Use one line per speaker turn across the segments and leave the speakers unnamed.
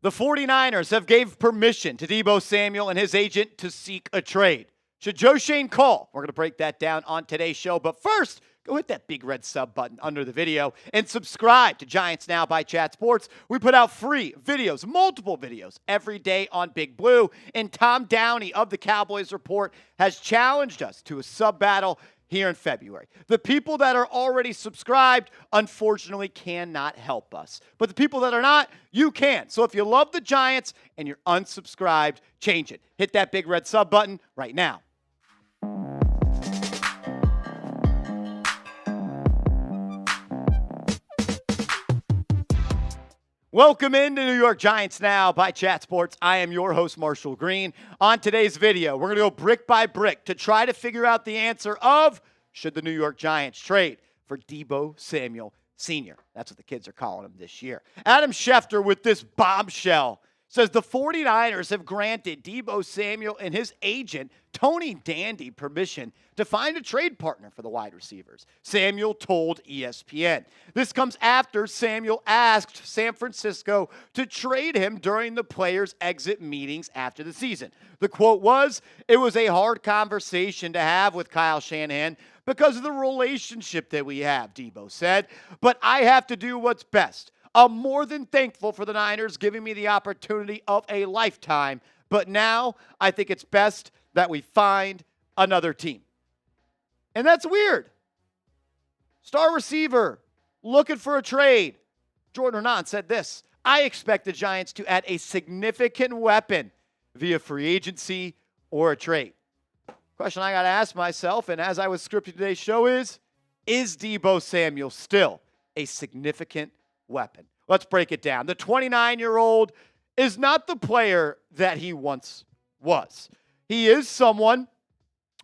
The 49ers have gave permission to Deebo Samuel and his agent to seek a trade. Should Joe Shane call? We're going to break that down on today's show. But first, go hit that big red sub button under the video and subscribe to Giants Now by Chat Sports. We put out free videos, multiple videos, every day on Big Blue. And Tom Downey of the Cowboys Report has challenged us to a sub battle here in February. The people that are already subscribed, unfortunately, cannot help us. But the people that are not, you can. So if you love the Giants and you're unsubscribed, change it. Hit that big red sub button right now. Welcome into New York Giants Now by Chat Sports. I am your host, Marshall Green. On today's video, we're going to go brick by brick to try to figure out the answer of should the New York Giants trade for Deebo Samuel Sr. That's what the kids are calling him this year. Adam Schefter with this bombshell says the 49ers have granted Deebo Samuel and his agent, Tony Dandy, permission to find a trade partner for the wide receivers. Samuel told ESPN. This comes after Samuel asked San Francisco to trade him during the players' exit meetings after the season. The quote was, "It was a hard conversation to have with Kyle Shanahan because of the relationship that we have," Deebo said, "but I have to do what's best. I'm more than thankful for the Niners giving me the opportunity of a lifetime, but now I think it's best that we find another team." And that's weird. Star receiver looking for a trade. Jordan Hernan said this, "I expect the Giants to add a significant weapon via free agency or a trade." Question I got to ask myself, and as I was scripting today's show is Deebo Samuel still a significant weapon? Let's break it down. The 29-year-old is not the player that he once was. He is someone,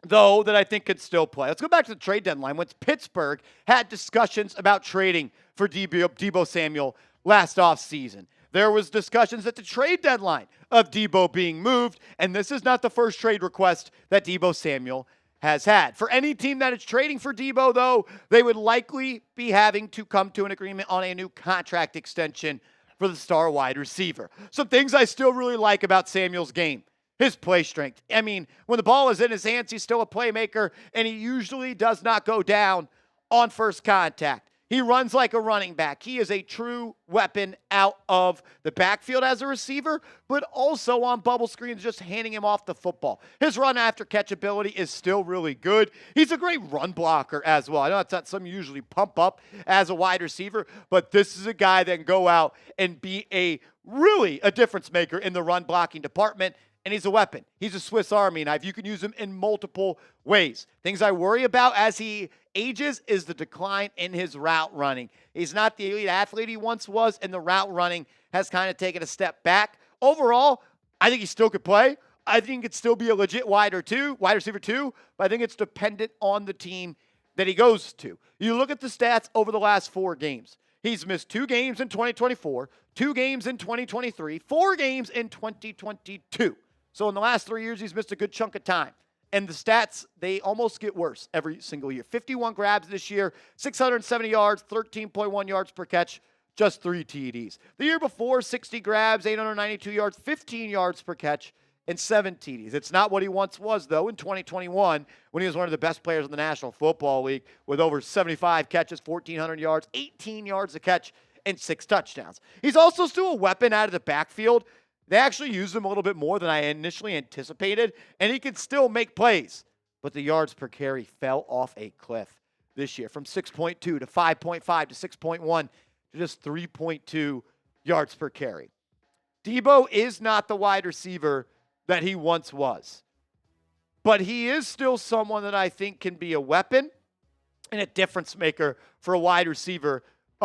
though, that I think could still play. Let's go back to the trade deadline. When Pittsburgh had discussions about trading for Deebo Samuel last offseason, there was discussions at the trade deadline of Deebo being moved, and this is not the first trade request that Deebo Samuel has had. For any team that is trading for Deebo, though, they would likely be having to come to an agreement on a new contract extension for the star wide receiver. Some things I still really like about Samuel's game. His play strength. I mean, when the ball is in his hands, he's still a playmaker, and he usually does not go down on first contact. He runs like a running back. He is a true weapon out of the backfield as a receiver, but also on bubble screens, just handing him off the football. His run after catch ability is still really good. He's a great run blocker as well. I know that's not something you usually pump up as a wide receiver, but this is a guy that can go out and be a difference maker in the run blocking department. And he's a weapon. He's a Swiss Army knife. You can use him in multiple ways. Things I worry about as he ages is the decline in his route running. He's not the elite athlete he once was, and the route running has kind of taken a step back. Overall, I think he still could play. I think he could still be a legit wide receiver too, but I think it's dependent on the team that he goes to. You look at the stats over the last 4 games. He's missed 2 games in 2024, 2 games in 2023, 4 games in 2022. So in the last 3 years, he's missed a good chunk of time. And the stats, they almost get worse every single year. 51 grabs this year, 670 yards, 13.1 yards per catch, just 3 TDs. The year before, 60 grabs, 892 yards, 15 yards per catch, and 7 TDs. It's not what he once was, though, in 2021 when he was one of the best players in the National Football League with over 75 catches, 1,400 yards, 18 yards a catch, and 6 touchdowns. He's also still a weapon out of the backfield. They actually used him a little bit more than I initially anticipated, and he could still make plays. But the yards per carry fell off a cliff this year from 6.2 to 5.5 to 6.1 to just 3.2 yards per carry. Deebo is not the wide receiver that he once was, but he is still someone that I think can be a weapon and a difference maker for a wide receiver,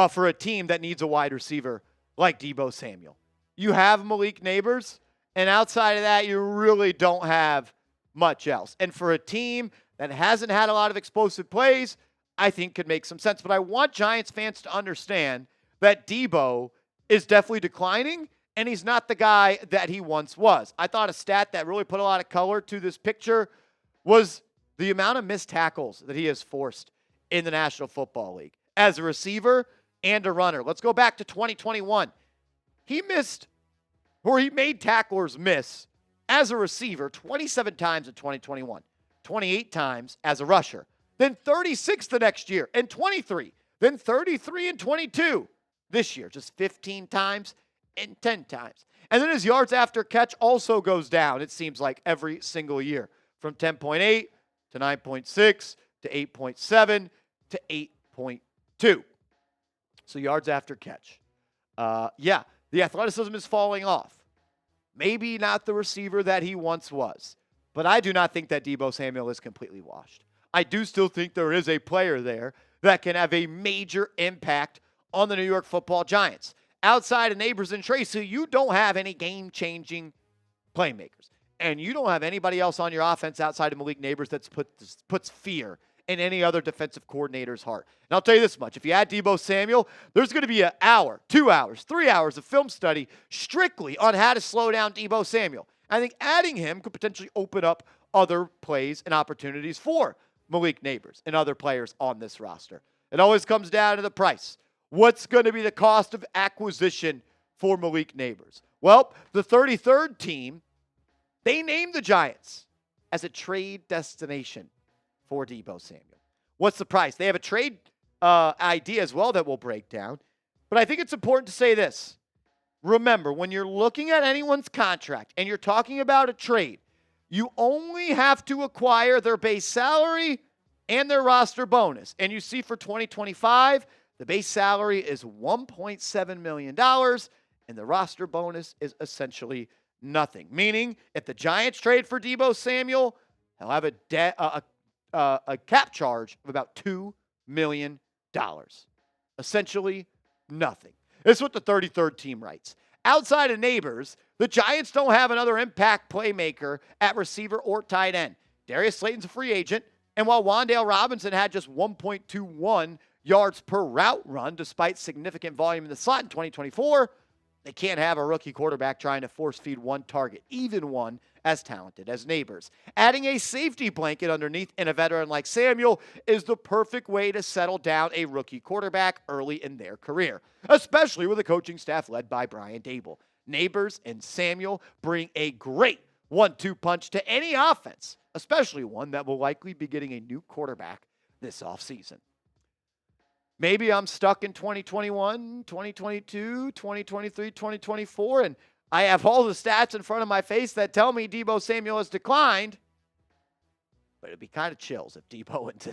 for a team that needs a wide receiver like Deebo Samuel. You have Malik Nabers, and outside of that, you really don't have much else. And for a team that hasn't had a lot of explosive plays, I think could make some sense. But I want Giants fans to understand that Deebo is definitely declining, and he's not the guy that he once was. I thought a stat that really put a lot of color to this picture was the amount of missed tackles that he has forced in the National Football League as a receiver and a runner. Let's go back to 2021. He missed where he made tacklers miss as a receiver 27 times in 2021, 28 times as a rusher, then 36 the next year, and 23, then 33 and 22 this year, just 15 times and 10 times. And then his yards after catch also goes down, it seems like, every single year, from 10.8 to 9.6 to 8.7 to 8.2. So yards after catch. The athleticism is falling off. Maybe not the receiver that he once was, but I do not think that Deebo Samuel is completely washed. I do still think there is a player there that can have a major impact on the New York Football Giants. Outside of Nabers and Tracy, you don't have any game-changing playmakers. And you don't have anybody else on your offense outside of Malik Nabers that puts fear in any other defensive coordinator's heart. And I'll tell you this much. If you add Deebo Samuel, there's going to be an hour, 2 hours, 3 hours of film study strictly on how to slow down Deebo Samuel. I think adding him could potentially open up other plays and opportunities for Malik Nabers and other players on this roster. It always comes down to the price. What's going to be the cost of acquisition for Malik Nabers? Well, the 33rd team, they named the Giants as a trade destination for Deebo Samuel. What's the price? They have a trade idea as well that we'll break down. But I think it's important to say this. Remember, when you're looking at anyone's contract and you're talking about a trade, you only have to acquire their base salary and their roster bonus. And you see for 2025, the base salary is $1.7 million, and the roster bonus is essentially nothing. Meaning, if the Giants trade for Deebo Samuel, he'll have a cap charge of about $2 million. Essentially nothing. This is what the 33rd team writes. Outside of Nabers, the Giants don't have another impact playmaker at receiver or tight end. Darius Slayton's a free agent, and while Wan'Dale Robinson had just 1.21 yards per route run despite significant volume in the slot in 2024, they can't have a rookie quarterback trying to force feed one target, even one as talented as Nabers. Adding a safety blanket underneath and a veteran like Samuel is the perfect way to settle down a rookie quarterback early in their career, especially with a coaching staff led by Brian Daboll. Nabers and Samuel bring a great 1-2 punch to any offense, especially one that will likely be getting a new quarterback this offseason. Maybe I'm stuck in 2021, 2022, 2023, 2024, and I have all the stats in front of my face that tell me Deebo Samuel has declined. But it'd be kind of chills if Deebo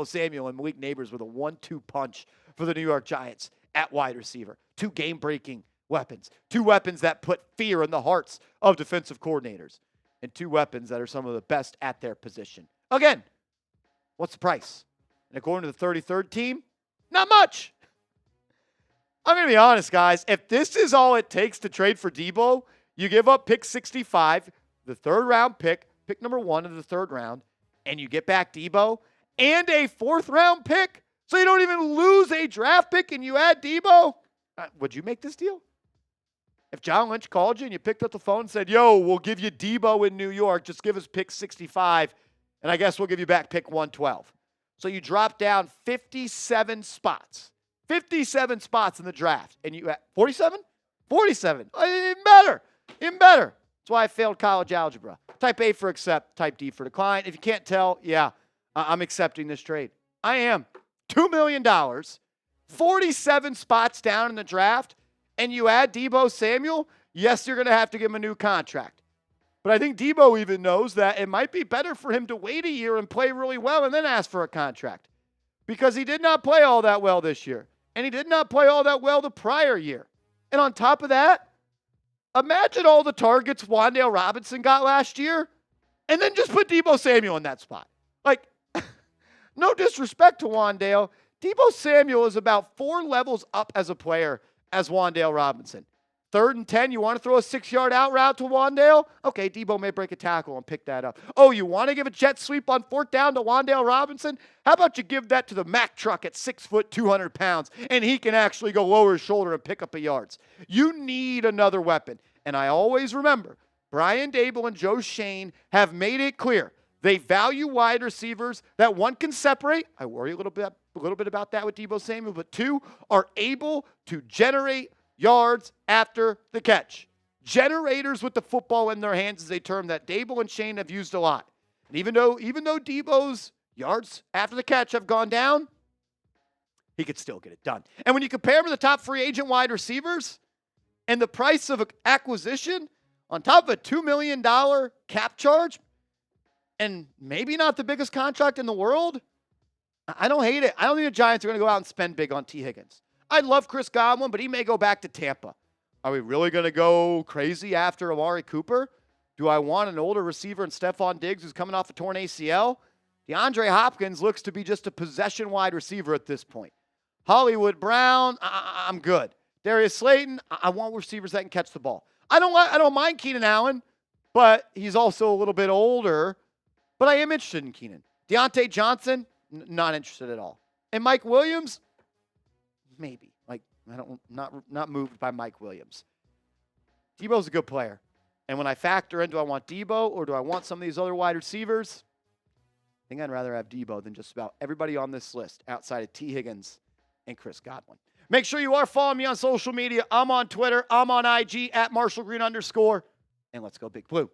Samuel and Malik Nabers were the 1-2 punch for the New York Giants at wide receiver. Two game-breaking weapons. Two weapons that put fear in the hearts of defensive coordinators. And two weapons that are some of the best at their position. Again, what's the price? And according to the 33rd team, not much. I'm going to be honest, guys. If this is all it takes to trade for Deebo, you give up pick 65, the third-round pick number 1 of the third round, and you get back Deebo and a fourth-round pick, so you don't even lose a draft pick and you add Deebo. Would you make this deal? If John Lynch called you and you picked up the phone and said, yo, we'll give you Deebo in New York, just give us pick 65, and I guess we'll give you back pick 112. So you drop down 57 spots. 57 spots in the draft. And you at 47? 47. Even better. Even better. That's why I failed college algebra. Type A for accept, type D for decline. If you can't tell, yeah, I'm accepting this trade. I am. $2 million, 47 spots down in the draft, and you add Deebo Samuel, yes, you're going to have to give him a new contract. But I think Deebo even knows that it might be better for him to wait a year and play really well and then ask for a contract. Because he did not play all that well this year. And he did not play all that well the prior year. And on top of that, imagine all the targets Wan'Dale Robinson got last year and then just put Deebo Samuel in that spot. Like, no disrespect to Wan'Dale. Deebo Samuel is about 4 levels up as a player as Wan'Dale Robinson. 3rd and 10, you want to throw a 6-yard out route to Wan'Dale? Okay, Deebo may break a tackle and pick that up. Oh, you want to give a jet sweep on 4th down to Wan'Dale Robinson? How about you give that to the Mack truck at 6 foot, 200 pounds, and he can actually go lower his shoulder and pick up the yards. You need another weapon. And I always remember, Brian Daboll and Joe Shane have made it clear they value wide receivers that, 1, can separate. I worry a little bit about that with Deebo Samuel, but 2, are able to generate yards after the catch. Generators with the football in their hands is a term that Dable and Shane have used a lot. And even though Deebo's yards after the catch have gone down, he could still get it done. And when you compare him to the top free agent wide receivers and the price of acquisition on top of a $2 million cap charge and maybe not the biggest contract in the world, I don't hate it. I don't think the Giants are going to go out and spend big on T. Higgins. I love Chris Godwin, but he may go back to Tampa. Are we really going to go crazy after Amari Cooper? Do I want an older receiver in Stephon Diggs who's coming off a torn ACL? DeAndre Hopkins looks to be just a possession wide receiver at this point. Hollywood Brown, I'm good. Darius Slayton, I want receivers that can catch the ball. I don't mind Keenan Allen, but he's also a little bit older. But I am interested in Keenan. Deontay Johnson, not interested at all. And Mike Williams, maybe. Not moved by Mike Williams. Deebo's a good player. And when I factor in, do I want Deebo or do I want some of these other wide receivers? I think I'd rather have Deebo than just about everybody on this list outside of T. Higgins and Chris Godwin. Make sure you are following me on social media. I'm on Twitter. I'm on IG at @MarshallGreen_. And let's go Big Blue.